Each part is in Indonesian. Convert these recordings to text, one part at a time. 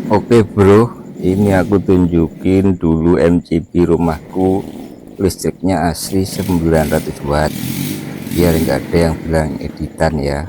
Oke bro, ini aku tunjukin dulu MCB rumahku, listriknya asli 900 watt, biar nggak ada yang bilang editan ya.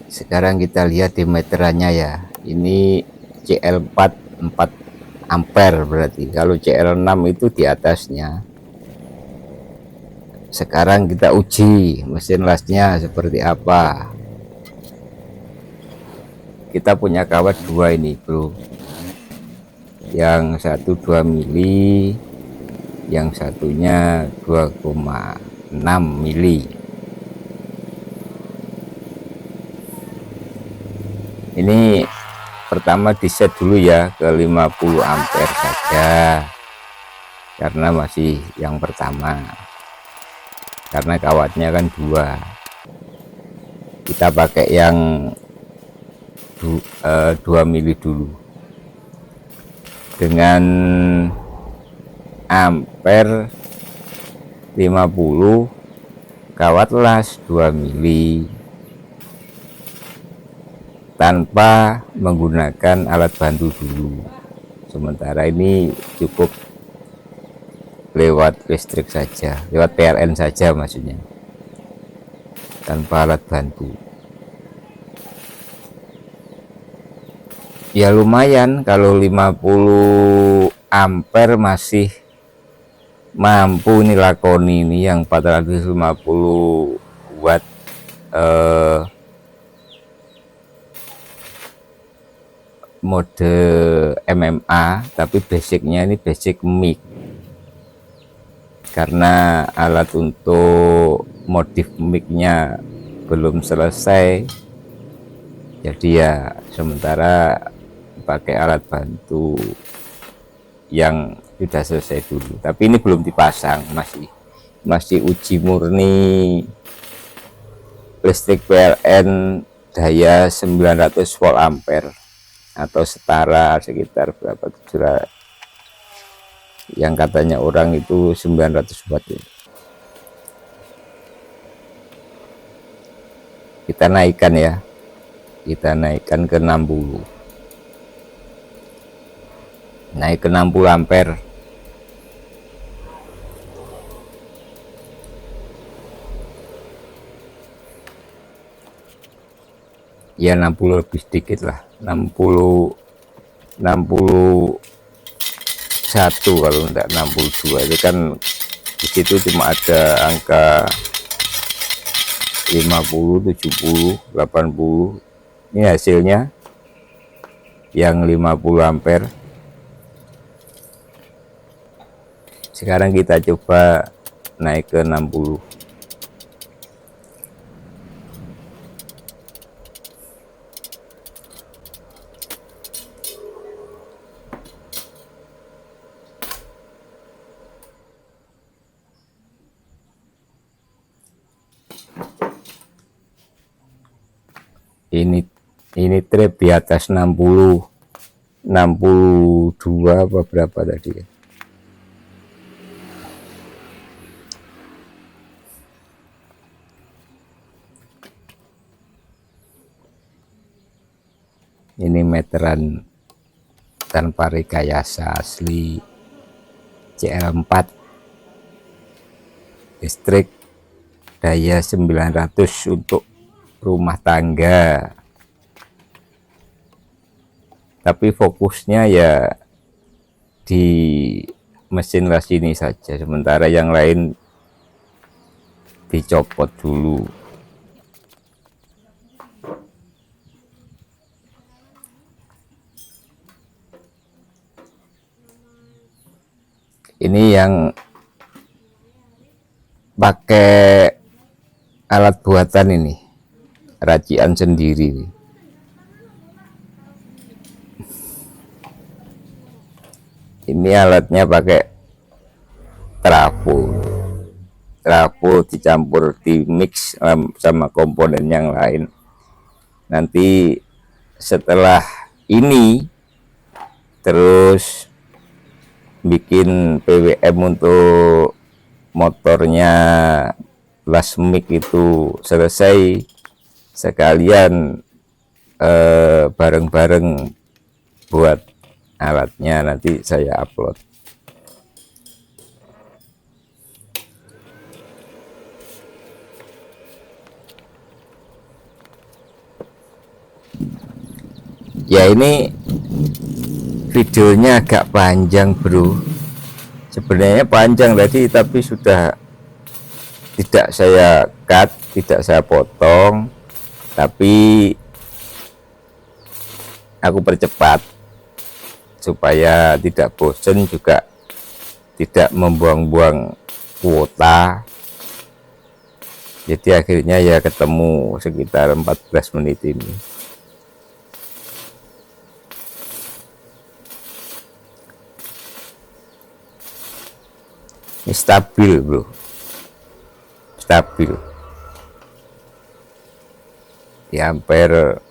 Sekarang kita lihat di meterannya ya, ini CL4 4 ampere, berarti kalau CL6 itu di atasnya. Sekarang kita uji mesin lasnya seperti apa. Kita punya kawat dua ini bro, yang satu 2 mili, yang satunya 2,6 mili. Ini pertama di set dulu ya ke 50 ampere saja, karena masih yang pertama, karena kawatnya kan dua. Kita pakai yang 2 mili dulu dengan ampere 50, kawat las 2 mili tanpa menggunakan alat bantu dulu. Sementara ini cukup lewat listrik saja, lewat PLN saja maksudnya, tanpa alat bantu. Ya lumayan, kalau 50 ampere masih mampu nih lakoni ini yang 450 watt mode MMA, tapi basicnya ini basic mic, karena alat untuk modif micnya belum selesai, jadi ya sementara pakai alat bantu yang sudah selesai dulu. Tapi ini belum dipasang, masih uji murni listrik PLN daya 900 volt ampere atau setara sekitar berapa, 700, yang katanya orang itu 900 watt ya. Kita naikkan ya, kita naikkan ke 60, naik ke 60 ampere. Ya 60 lebih sedikit lah, 61 kalau enggak 62. Itu kan di situ cuma ada angka 50, 70, 80. Ini hasilnya yang 50 ampere. Sekarang kita coba naik ke 60. Ini trip di atas 60, 62 apa berapa tadi ya. Ini meteran tanpa rekayasa, asli CL4, listrik daya 900 untuk rumah tangga. Tapi fokusnya ya di mesin las ini saja, sementara yang lain dicopot dulu. Ini yang pakai alat buatan, ini racian sendiri. Ini alatnya pakai trafo dicampur, di mix sama komponen yang lain. Nanti setelah ini terus bikin PWM untuk motornya las mic itu selesai, sekalian bareng-bareng buat alatnya, nanti saya upload. Ya, ini videonya agak panjang bro, sebenarnya panjang tadi tapi sudah tidak saya cut, tidak saya potong, tapi aku percepat supaya tidak bosen, juga tidak membuang-buang kuota. Jadi akhirnya ya ketemu sekitar 14 menit ini. Ini stabil bro, stabil di ampere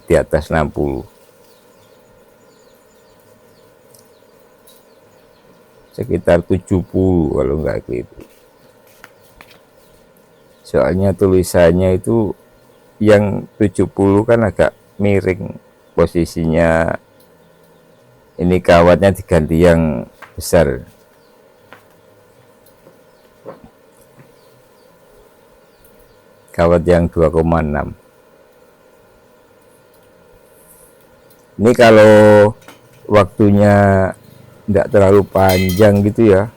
di atas 60, sekitar 70 kalau enggak gitu. Soalnya tulisannya itu yang 70 kan agak miring posisinya, ini kawatnya diganti yang besar. Kawat yang 2,6. Ini kalau waktunya tidak terlalu panjang gitu ya,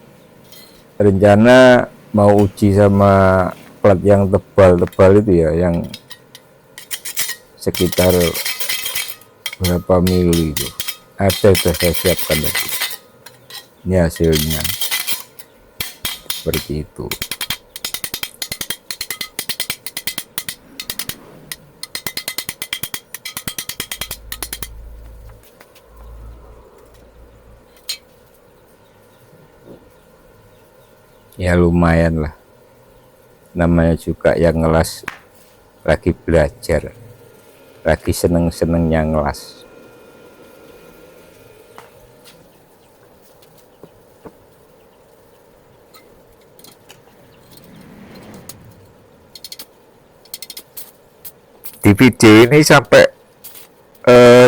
rencana mau uji sama plat yang tebal-tebal itu ya, yang sekitar berapa mili itu ada, sudah saya siapkan tadi. Ini hasilnya seperti itu. Ya lumayan lah, namanya juga yang ngelas lagi belajar, lagi seneng-senengnya ngelas. Di video ini sampai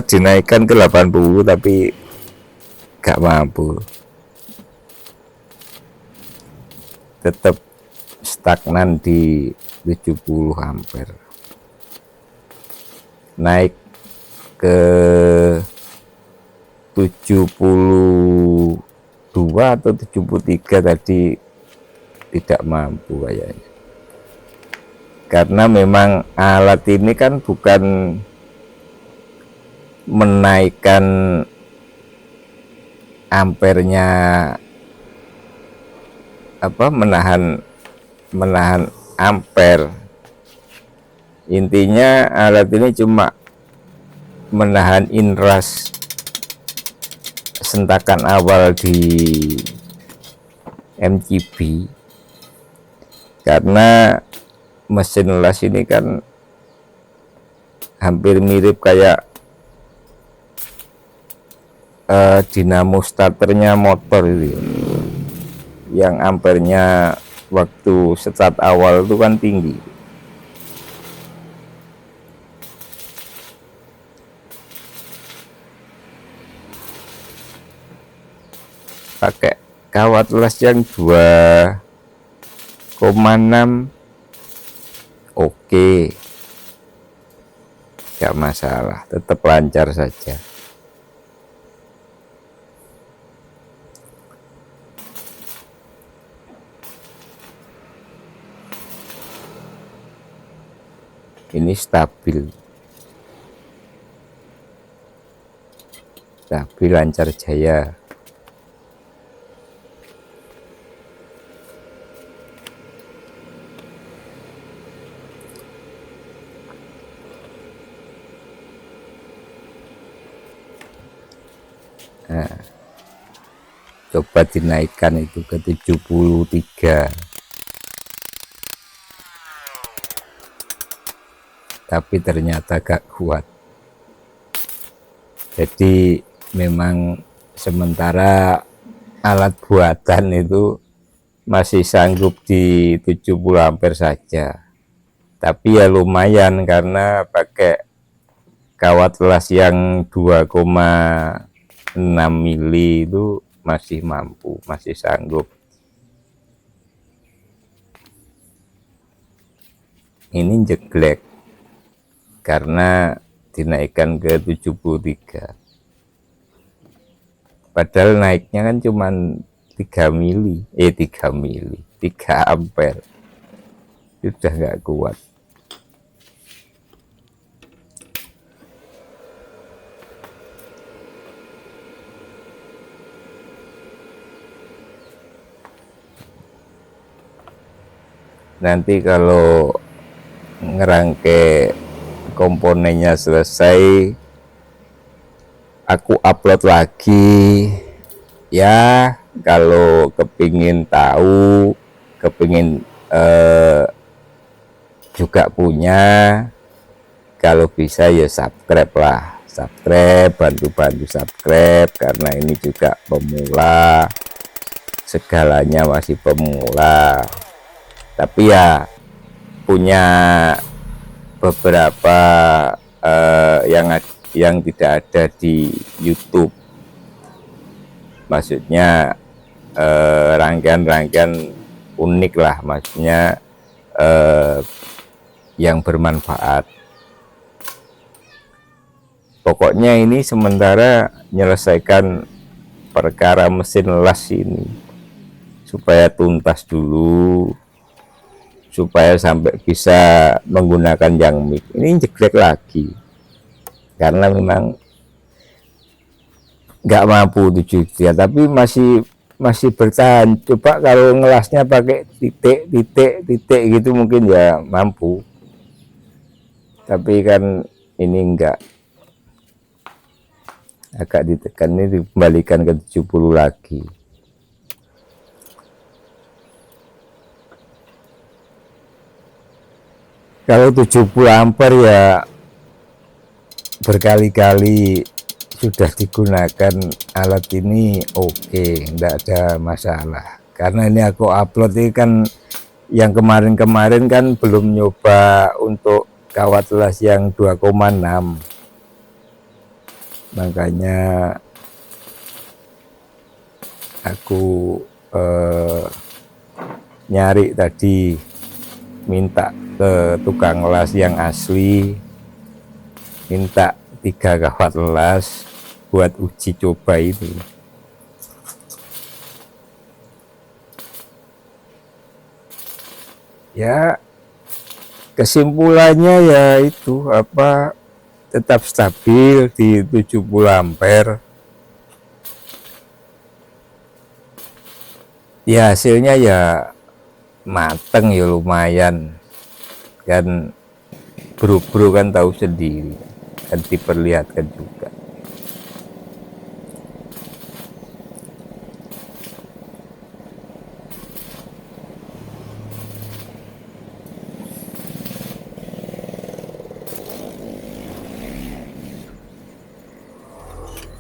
dinaikkan ke 80 tapi gak mampu, tetap stagnan di 70 ampere. Naik ke 72 atau 73 tadi tidak mampu kayaknya, karena memang alat ini kan bukan menaikkan ampernya, menahan ampere. Intinya alat ini cuma menahan inrush sentakan awal di MCB, karena mesin las ini kan hampir mirip kayak dinamo starternya motor itu, yang ampernya waktu start awal itu kan tinggi. Pakai kawat las yang 2,6 oke, gak masalah, tetap lancar saja. Ini stabil, lancar jaya. Nah, coba dinaikkan itu ke 73, tapi ternyata gak kuat. Jadi memang sementara alat buatan itu masih sanggup di 70 ampere saja, tapi ya lumayan karena pakai kawat las yang 2,6 mili itu masih mampu, masih sanggup. Ini jeglek karena dinaikkan ke 73, padahal naiknya kan cuman 3 ampere, sudah nggak kuat. Nanti kalau ngerangke komponennya selesai, aku upload lagi ya. Kalau kepingin tahu, kepingin juga punya, kalau bisa ya subscribe lah, bantu subscribe, karena ini juga pemula, segalanya masih pemula. Tapi ya punya beberapa yang tidak ada di YouTube, maksudnya rangkaian-rangkaian unik lah, maksudnya yang bermanfaat. Pokoknya ini sementara menyelesaikan perkara mesin las ini supaya tuntas dulu, supaya sampai bisa menggunakan yang mic. Ini jeglek lagi karena memang nggak mampu 7 ya, tapi masih bertahan. Coba kalau ngelasnya pakai titik gitu mungkin ya mampu, tapi kan ini enggak, agak ditekan, ini dikembalikan ke 70 lagi. Kalau 70 ampere ya berkali-kali sudah digunakan alat ini, oke, enggak ada masalah. Karena ini aku upload ini kan yang kemarin-kemarin kan belum nyoba untuk kawat las yang 2,6, makanya aku nyari tadi, minta ke tukang las yang asli, minta 3 kawat las buat uji coba itu. Ya kesimpulannya ya itu apa, tetap stabil di 70 ampere. Ya hasilnya ya mateng ya, lumayan kan, bro kan tahu sendiri, kan diperlihatkan juga.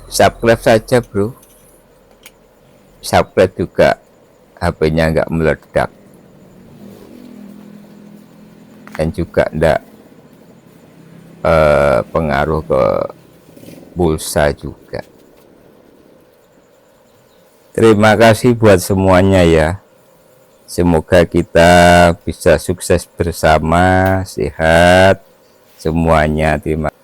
Subscribe saja bro, subscribe juga, HP-nya nggak meledak dan juga enggak pengaruh ke pulsa juga. Terima kasih buat semuanya ya, semoga kita bisa sukses bersama, sehat semuanya. Terima kasih.